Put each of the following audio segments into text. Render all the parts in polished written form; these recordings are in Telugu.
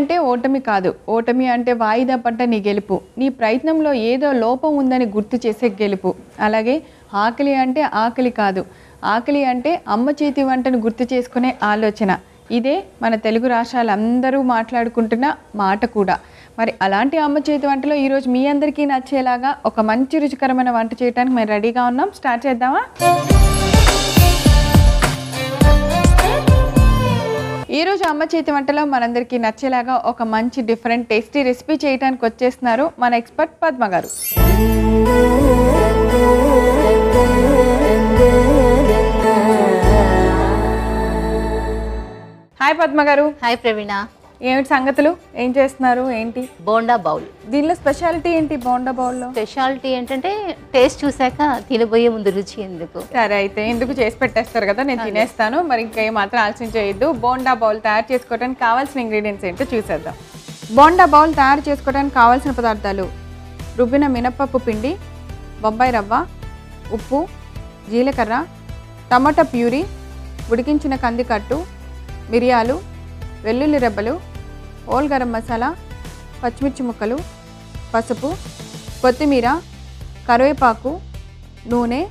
అంటే ఓటమి కాదు, ఓటమి అంటే వాయిదా పడ్డ నీ గెలుపు, నీ ప్రయత్నంలో ఏదో లోపం ఉందని గుర్తు చేసే గెలుపు. అలాగే ఆకలి అంటే ఆకలి కాదు, ఆకలి అంటే అమ్మ చేతి వంటను గుర్తు చేసుకునే ఆలోచన. ఇదే మన తెలుగు రాష్ట్రాలందరూ మాట్లాడుకుంటున్న మాట కూడా. మరి అలాంటి అమ్మ చేతి వంటలో ఈరోజు మీ అందరికీ నచ్చేలాగా ఒక మంచి రుచికరమైన వంట చేయడానికి మేము రెడీగా ఉన్నాం. స్టార్ట్ చేద్దామా? ఈరోజు అమ్మ చేతి వంటలో మనందరికీ నచ్చేలాగా ఒక మంచి డిఫరెంట్ టేస్టీ రెసిపీ చేయడానికి వచ్చేస్తున్నారు మన ఎక్స్పర్ట్ పద్మ గారు. హాయ్ పద్మ గారు. హాయ్ ప్రవీణ. ఏమిటి సంగతులు, ఏం చేస్తున్నారు, ఏంటి? బోండా బౌల్. దీనిలో స్పెషాలిటీ ఏంటి? బోండా బౌల్లో స్పెషాలిటీ ఏంటంటే టేస్ట్ చూసాక తినబోయే ముందు రుచి ఎందుకు. సరే అయితే ఎందుకు చేసి పెట్టేస్తారు కదా, నేను తినేస్తాను. మరి ఇంకా మాత్రం ఆలస్యం చేయొద్దు. బోండా బౌల్ తయారు చేసుకోవడానికి కావాల్సిన ఇంగ్రీడియంట్స్ ఏంటో చూసేద్దాం. బోండా బౌల్ తయారు చేసుకోవడానికి కావాల్సిన పదార్థాలు: రుబ్బిన మినపప్పు పిండి, బొంబాయి రవ్వ, ఉప్పు, జీలకర్ర, టమాటా ప్యూరీ, ఉడికించిన కందికట్టు, మిరియాలు, వెల్లుల్లి రెబ్బలు, హోల్ గరం మసాలా, పచ్చిమిర్చి ముక్కలు, పసుపు, కొత్తిమీర, కరివేపాకు, నూనె,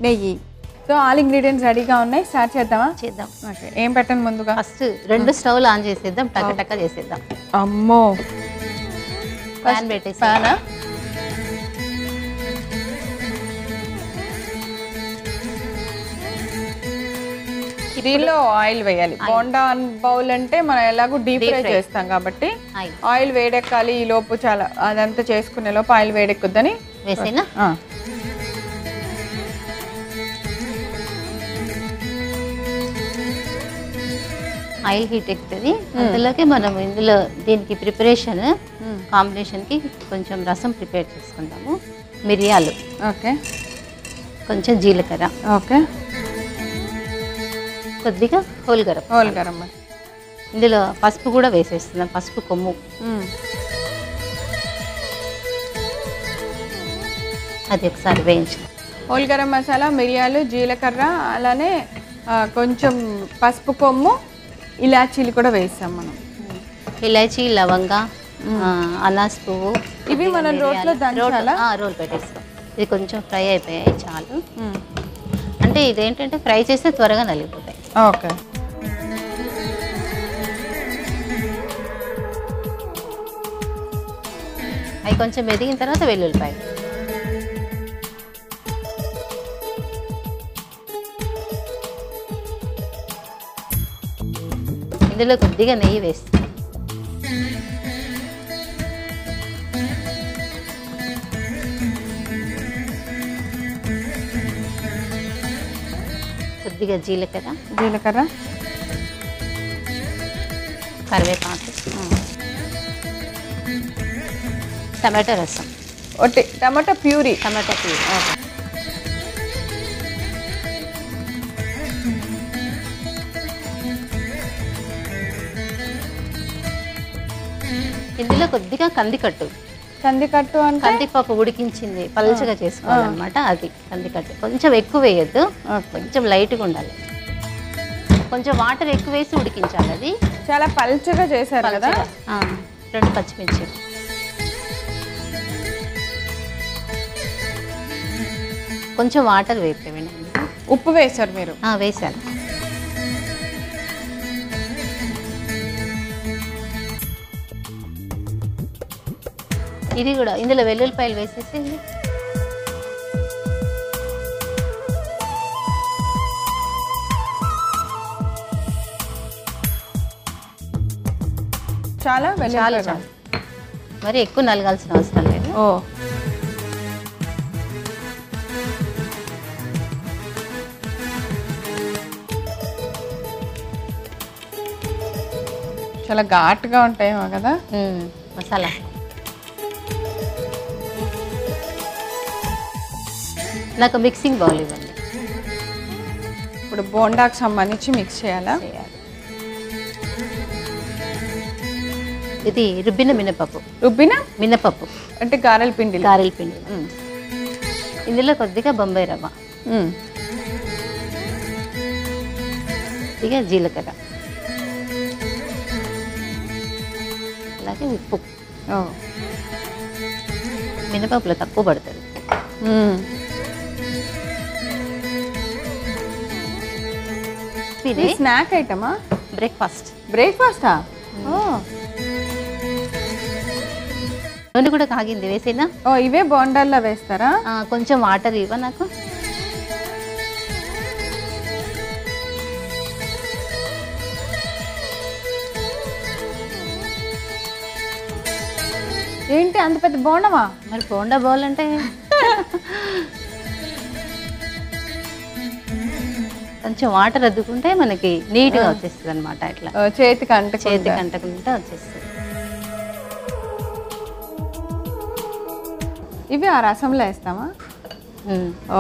నెయ్యి. సో ఆల్ ఇంగ్రీడియంట్స్ రెడీగా ఉన్నాయి. స్టార్ట్ చేద్దామా? చేద్దాం. ఓకే, ఏం పెట్టండి ముందుగా? ఫస్ట్ 2 స్టవ్లు ఆన్ చేసేద్దాం, టక టక చేసేద్దాం. అమ్మో, ప్యాన్ పెట్టేసి. ప్యానా? దీనిలో ఆయిల్ వేయాలి. బోండా బౌల్ అంటే మనం ఎలాగో డీప్ ఫ్రై చేస్తాం కాబట్టి ఆయిల్ వేడెక్కాలి. ఈ లోపు చాలా అదంతా చేసుకునే లోపు ఆయిల్ వేడెక్కుద్దని వేసేనా? ఆయిల్ హీట్ ఎక్కుతుంది. అందులోకి మనం ఇందులో దీనికి ప్రిపరేషన్ కాంబినేషన్కి కొంచెం రసం ప్రిపేర్ చేసుకుందాము. మిరియాలు, ఓకే, కొంచెం జీలకర్ర, ఓకే, కొద్దిగా హోల్ గరం. ఇందులో పసుపు కూడా వేసేస్తున్నాం, పసుపు కొమ్ము. అది ఒకసారి వేయించు. హోల్ గరం మసాలా, మిరియాలు, జీలకర్ర, అలానే కొంచెం పసుపు కొమ్ము, ఇలాచీలు కూడా వేసాం మనం. ఇలాచీ, లవంగ, అనాస్ పువ్వు, ఇవి మనం రోట్లో దంచాలా? రోల్ పెట్టేస్తాం. ఇది కొంచెం ఫ్రై అయిపోయాయి చాలు. అంటే ఇదేంటంటే ఫ్రై చేస్తే త్వరగా నలిగిపోతాయి. ఓకే, అవి కొంచెం ఎదిగిన తర్వాత వెల్లుల్లిపాయ. ఇందులో కొద్దిగా నెయ్యి వేస్తాం. కొద్దిగా జీలకర్ర, కరివేపాకు, టమాటా రసం, టమాటా ప్యూరీ. ఇందులో కొద్దిగా కందికట్టు అంటే కందిపప్పు ఉడికించింది పల్చగా చేసుకోవాలన్నమాట. అది కందికట్టు కొంచెం ఎక్కువ వేయద్దు, కొంచెం లైట్గా ఉండాలి. కొంచెం వాటర్ ఎక్కువ వేసి ఉడికించాలి. అది చాలా పల్చగా చేశారు కదా. 2 పచ్చిమిర్చి, కొంచెం వాటర్ వేపేవండి. ఉప్పు వేశారు మీరు? వేసాను. ఇది కూడా ఇందులో వెల్లుల్లిపాయలు వేసేసి చాలా మరి ఎక్కువ నలగాల్సిన అవసరం లేదు. చాలా ఘాటుగా ఉంటాయేమో కదా మసాలా. నాకు మిక్సింగ్ బౌల్ ఇవ్వండి. ఇప్పుడు బోండాకు సంబంధించి మిక్స్ చేయాలా? ఇది రుబ్బిన మినపప్పు అంటే గారెల పిండి. ఇందులో కొద్దిగా బొంబాయి రవ్వ, కొద్దిగా జీలకర్ర, అలాగే ఉప్పు, ఓ మినపప్పులో తక్కువ పడుతుంది. ఇది స్నాక్ ఐటమా? బ్రేక్ఫాస్టా? ఓ నూనె కూడా కాగింది, వేసేనా? ఓ ఇవే బోండాల్లో వేస్తారా? కొంచెం వాటర్ ఇవ్వ నాకు. ఏంటి అంత పెద్ద బోండమా? మరి బోండా బౌల్ అంటే కొంచెం వాటర్ అద్దుకుంటే మనకి నీట్గా వచ్చేస్తుంది అనమాట. ఇట్లా చేతికి అంటకుండా వచ్చేస్తుంది. ఇవి ఆ రసంలో వేస్తామా?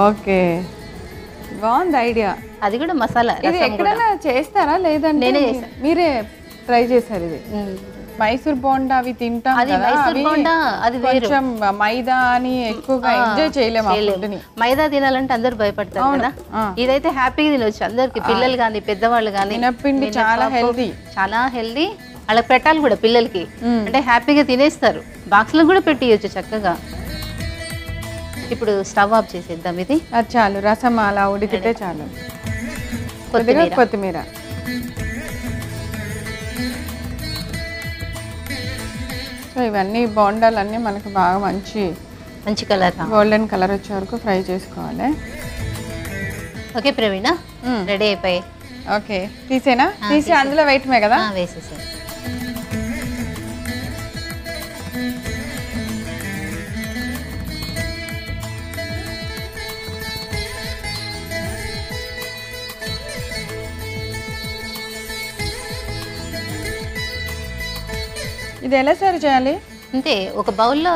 ఓకే, బాగుంది ఐడియా. అది కూడా మసాలా. ఇది ఎక్కడైనా చేస్తారా లేదంటే నేనే చేశాను. మీరే ట్రై చేశారు? ఇది మైసూర్ బోండా అవి తింటాం కదా, కొంచెం మైదా అని ఎక్కువగా ఎంజాయ్ చేయలేము. మైదా తినాలంటే అందరు భయపడతారు కదా, ఇదైతే హ్యాపీగా తినొచ్చు అందరికి, పిల్లలు కానీ పెద్దవాళ్ళు కానీ. మినప్పిండి చాలా హెల్దీ, చాలా హెల్దీ. వాళ్ళకి పెట్టాలి కూడా పిల్లలకి, అంటే హ్యాపీగా తినేస్తారు. బాక్స్లో కూడా పెట్టియచ్చు చక్కగా. ఇప్పుడు స్టవ్ ఆఫ్ చేసేద్దాం. ఇది అది చాలు, రసం అలా ఉడికితే చాలు. కొత్తిమీర. సో ఇవన్నీ బోండాలన్నీ మనకు బాగా మంచి కలర్, గోల్డెన్ కలర్ వచ్చే వరకు ఫ్రై చేసుకోవాలి. ఓకే ప్రవీణ, రెడీ అయిపోయి. ఓకే, తీసి అందులో వేయటమే కదా? వేసేసా. ఇది ఎలా సర్వ్ చేయాలి? అంతే, ఒక బౌల్లో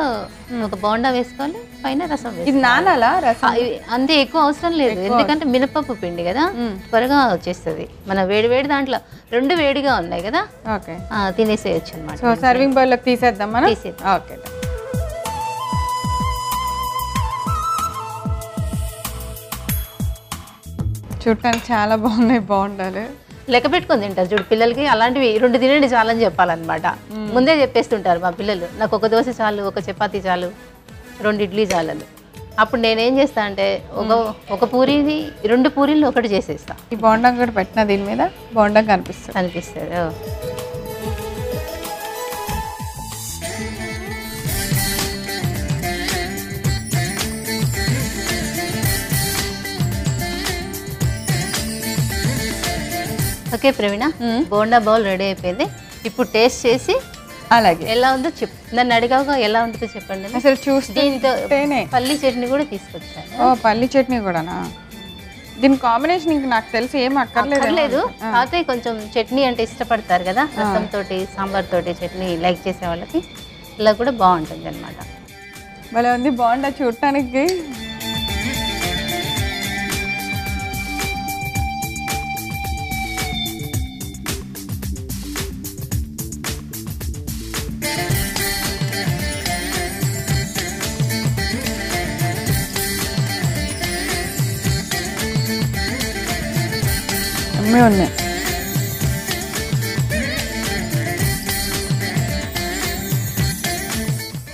ఒక బోండా వేసుకోవాలి, పైన రసం వేసుకోవాలి. ఇది నానాలా రసం? అంతే, ఎక్కువ అవసరం లేదు, ఎందుకంటే మినపప్పు పిండి కదా, త్వరగా వచ్చేస్తుంది. మన వేడి దాంట్లో రెండు వేడిగా ఉన్నాయి కదా, ఓకే తినేసేయచ్చు అనమాట. సో సర్వింగ్ బౌల్లోకి తీసేద్దాం మనం. ఓకే, చూడటానికి చాలా బాగున్నాయి బోండాలు. లెక్క పెట్టుకొని తింటారు చూడు పిల్లలకి, అలాంటివి 2 తినండి చాలని చెప్పాలన్నమాట. ముందే చెప్పేస్తుంటారు మా పిల్లలు, నాకు ఒక దోశ చాలు, ఒక చపాతీ చాలు, 2 ఇడ్లీ చాలు. అప్పుడు నేనేం చేస్తా అంటే ఒక పూరీని 2 పూరీలు ఒకటి చేసేస్తా. ఈ బోండా కూడా పెట్టిన దీని మీద బోండా కనిపిస్తుంది. ఓకే ప్రవీణ, బోండా బౌల్ రెడీ అయిపోయింది. ఇప్పుడు టేస్ట్ చేసి అలాగే ఎలా ఉందో చెప్పు. నన్ను అడిగాక ఎలా ఉంటుందో చెప్పండి. అసలు చూస్తే దీంతో పల్లి చట్నీ కూడా తీసుకొచ్చాను. ఓ పల్లి చట్నీ కూడానా? దీని కాంబినేషన్ ఇంక నాకు తెలిసి ఏం అక్కర్లేదు. అయితే కొంచెం చట్నీ అంటే ఇష్టపడతారు కదా, రసం తోటి సాంబార్ తోటి చట్నీ లైక్ చేసే వాళ్ళకి ఇలా కూడా బాగుంటుంది అనమాట. భలే ఉంది బోండా చూడటానికి. ఉన్నాయి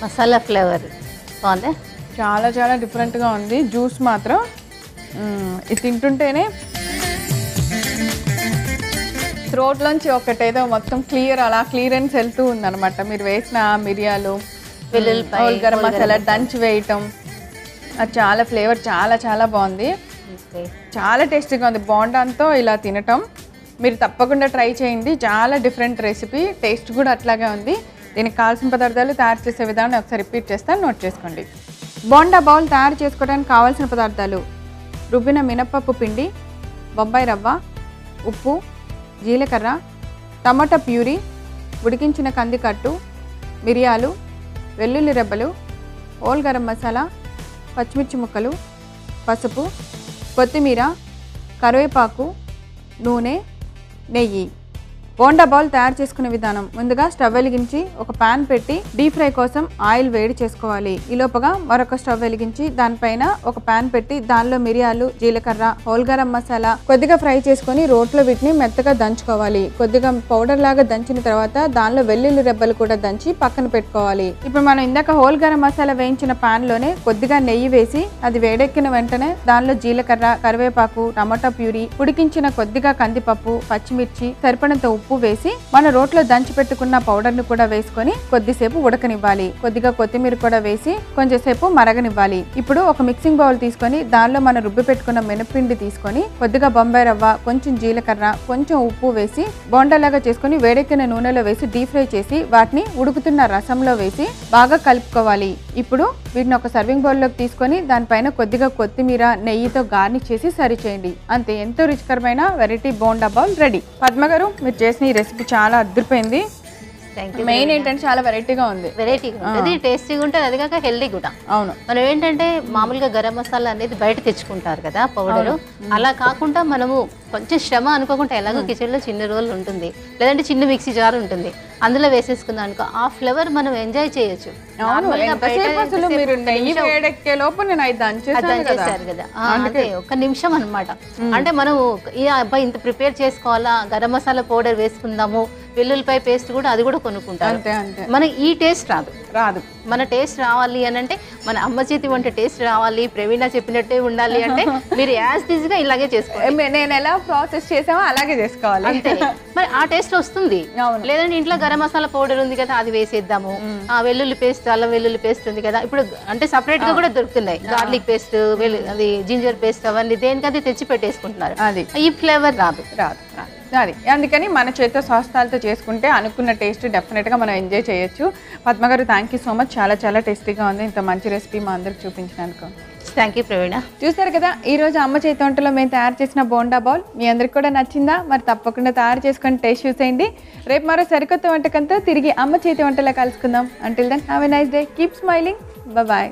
మసాలా ఫ్లేవర్ బాగుంది, చాలా డిఫరెంట్గా ఉంది. జ్యూస్ మాత్రం ఇది తింటుంటేనే థ్రోట్లోంచి ఒకటేదో మొత్తం క్లియరెన్స్ వెళ్తూ ఉందన్నమాట. మీరు వేసిన మిరియాలు, గరం మసాలా దంచి వేయటం, అది చాలా ఫ్లేవర్ చాలా బాగుంది. చాలా టేస్టీగా ఉంది. బోండాతో ఇలా తినటం మీరు తప్పకుండా ట్రై చేయండి. చాలా డిఫరెంట్ రెసిపీ, టేస్ట్ కూడా అట్లాగే ఉంది. దీనికి కావాల్సిన పదార్థాలు, తయారు చేసే విధానం ఒకసారి రిపీట్ చేస్తాను, నోట్ చేసుకోండి. బోండా బౌల్ తయారు చేసుకోవడానికి కావాల్సిన పదార్థాలు: రుబ్బిన మినపప్పు పిండి, బొంబాయి రవ్వ, ఉప్పు, జీలకర్ర, టమాటా ప్యూరీ, ఉడికించిన కందికట్టు, మిరియాలు, వెల్లుల్లి రెబ్బలు, హోల్ గరం మసాలా, పచ్చిమిర్చి ముక్కలు, పసుపు, కొత్తిమీర, కరివేపాకు, నూనె, నెయ్యి. బోండా బౌల్ తయారు చేసుకునే విధానం. ముందుగా స్టవ్ వెలిగించి ఒక పాన్ పెట్టి డీప్ ఫ్రై కోసం ఆయిల్ వేడి చేసుకోవాలి. ఈ లోపుగా మరొక స్టవ్ వెలిగించి దానిపైన ఒక పాన్ పెట్టి దానిలో మిరియాలు, జీలకర్ర, హోల్ గరం మసాలా కొద్దిగా ఫ్రై చేసుకొని రోట్లో వీటిని మెత్తగా దంచుకోవాలి. కొద్దిగా పౌడర్ లాగా దంచిన తర్వాత దానిలో వెల్లుల్లి రెబ్బలు కూడా దంచి పక్కన పెట్టుకోవాలి. ఇప్పుడు మనం ఇందాక హోల్ గరం మసాలా వేయించిన పాన్ లోనే కొద్దిగా నెయ్యి వేసి అది వేడెక్కిన వెంటనే దానిలో జీలకర్ర, కరివేపాకు, టమాటా ప్యూరీ, ఉడికించిన కొద్దిగా కందిపప్పు, పచ్చిమిర్చి, సరిపడంత ఉప్పు వేసి మన రోట్లో దంచి పెట్టుకున్న పౌడర్ ను కూడా వేసుకొని కొద్దిసేపు ఉడకనివ్వాలి. కొద్దిగా కొత్తిమీర కూడా వేసి కొంచెంసేపు మరగనివ్వాలి. ఇప్పుడు ఒక మిక్సింగ్ బౌల్ తీసుకొని దానిలో మనం రుబ్బి పెట్టుకున్న మినపిండి తీసుకొని కొద్దిగా బొంబాయి రవ్వ, కొంచెం జీలకర్ర, కొంచెం ఉప్పు వేసి బోండాలాగా చేసుకొని వేడెక్కిన నూనెలో వేసి డీప్ ఫ్రై చేసి వాటిని ఉడుకుతున్న రసంలో వేసి బాగా కలుపుకోవాలి. ఇప్పుడు వీటిని ఒక సర్వింగ్ బౌల్లోకి తీసుకొని దానిపైన కొద్దిగా కొత్తిమీర, నెయ్యితో గార్నిష్ చేసి సర్వ్ చేయండి. అంతే, ఎంతో రుచికరమైన variety bonda bowl ready. Padma గారు, మీరు చేసిన ఈ రెసిపీ చాలా అద్భుతమైంది. మెయిన్ ఏంటంటే చాలా వెరైటీగా ఉంది. వెరైటీగా ఉంటుంది, టేస్టీగా ఉంటుంది, అది కాక హెల్దీ కూడా. అవును. మనం ఏంటంటే మామూలుగా గరం మసాలా అనేది బయట తెచ్చుకుంటారు కదా పౌడరు, అలా కాకుండా మనము కొంచెం శ్రమ అనుకోకుండా ఎలాగో కిచెన్లో చిన్న రోల్ ఉంటుంది, లేదంటే చిన్న మిక్సీ జార్ ఉంటుంది, అందులో వేసేసుకుందాం అనుకో, ఆ ఫ్లేవర్ మనం ఎంజాయ్ చేయొచ్చు. దంచేసారు కదా, అదే ఒక నిమిషం అనమాట. అంటే మనం అబ్బాయి ఇంత ప్రిపేర్ చేసుకోవాలా, గరం మసాలా పౌడర్ వేసుకుందాము, వెల్లుల్లిపాయ పేస్ట్ కూడా అది కూడా కొనుక్కుంటారు. మనకి ఈ టేస్ట్ రాదు. మన టేస్ట్ రావాలి అని అంటే, మన అమ్మ చేతి వంట టేస్ట్ రావాలి, ప్రవీణ చెప్పినట్టే ఉండాలి అంటే మీరు యాజ్ ఈజీగా ఇలాగే చేసుకోవాలి. నేను ఎలా ప్రాసెస్ చేసామో అలాగే చేసుకోవాలి, అంతే. మరి ఆ టేస్ట్ వస్తుంది. లేదంటే ఇంట్లో గరం మసాలా పౌడర్ ఉంది కదా, అది వేసేద్దాము. వెల్లుల్లి పేస్ట్, అల్లం వెల్లుల్లి పేస్ట్ ఉంది కదా, ఇప్పుడు అంటే సపరేట్ గా కూడా దొరుకుతున్నాయి. గార్లిక్ పేస్ట్, అది జింజర్ పేస్ట్, అవన్నీ దేనికది తెచ్చి పెట్టేసుకుంటున్నారు. అది ఈ ఫ్లేవర్ రాదు. అది అందుకని మన చేతితో స్వస్థాలతో చేసుకుంటే అనుకున్న టేస్ట్ డెఫినెట్గా మనం ఎంజాయ్ చేయొచ్చు. పద్మ గారు, థ్యాంక్ యూ సో మచ్. చాలా చాలా టేస్టీగా ఉంది. ఇంత మంచి రెసిపీ మా అందరికి చూపించినందుకు థ్యాంక్ యూ ప్రవీణ. చూస్తారు కదా, ఈ రోజు అమ్మ చేతి వంటలో మేము తయారు చేసిన బోండా బౌల్ మీ అందరికి కూడా నచ్చిందా? మరి తప్పకుండా తయారు చేసుకొని టేస్ట్ చూసేయండి. రేపు మరో సరికొత్త వంటకంతో తిరిగి అమ్మ చేతి వంటలో కలుసుకుందాం. Until then have a nice day, keep smiling, bye.